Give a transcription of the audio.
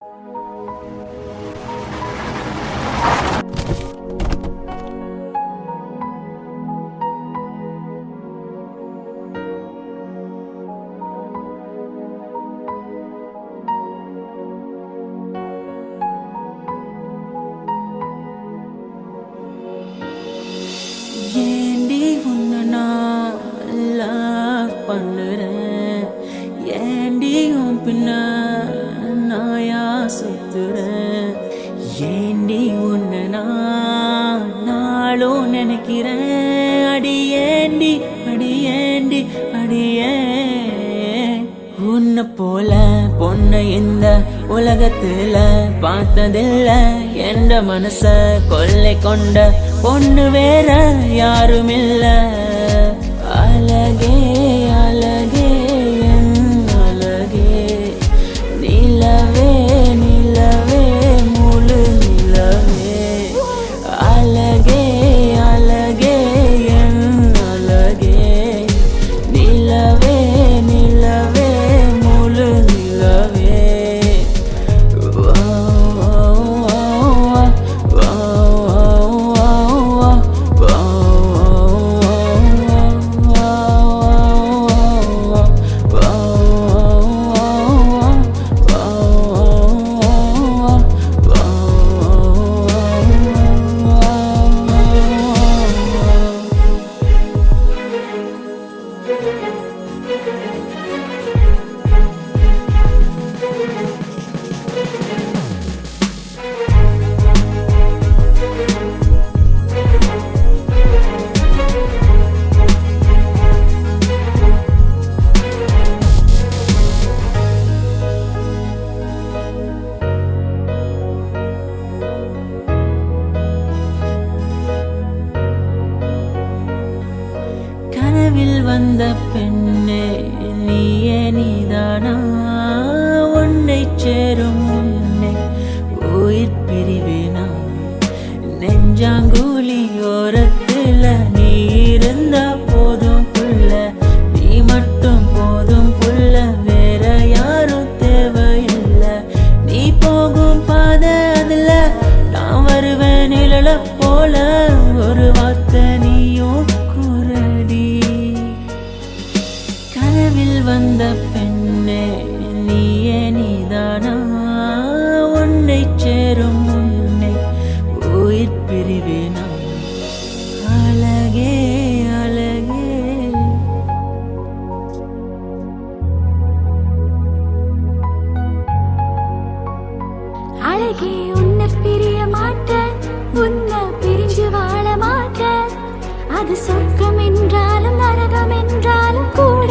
ஏண்டி உன்னை நான் லவ் பண்ணுறேன், ஏண்டி உன் பின்ன நாயா சுத்துறேன், ஏண்டி உன்னை நான் நாளும் நினைக்கிறேன். அடியேண்டி அடியேண்டி அடியே உன்னை போல பொண்ணை இந்த உலகத்துல பார்த்ததில்ல. என்ற மனச கொள்ளை கொண்ட பொண்ணு வேற யாரும் இல்ல. அழகே அழகே என் அழகே, நிலவே நிலவே முழு நிலவே. அழகே அழகே என் அழகே, நிலவே நிலவே முழு நிலவே. கனவில் வந்த பெண்ணே நீயே நீதானா, உன்னை சேரும் முன்னே உயிர் பிரிவேனா. நெஞ்சாங்குழி ஓரத்துல நீ இருந்தா போதும் புள்ள, நீ மட்டும் போதும் புள்ள, வேற யாரும் தேவையில்லை. நீ போகும் பாதை அதுல நான் வருவேன் நிழல போல. ஒரு வார்த்தை நீயும் குரடி. கனவில் வந்த பெண்ணே நீயே நீதானா, உன்னை சேரும் முன்னே உயிர் பிரிவேனா. அழகே அழகே அழகே உன்னை பிரிய மாட்டேன், உன்னை பிரிஞ்சு வாழ மாட்டேன். அது சொர்க்கம் என்றாலும் நரகம் என்றாலும் கூட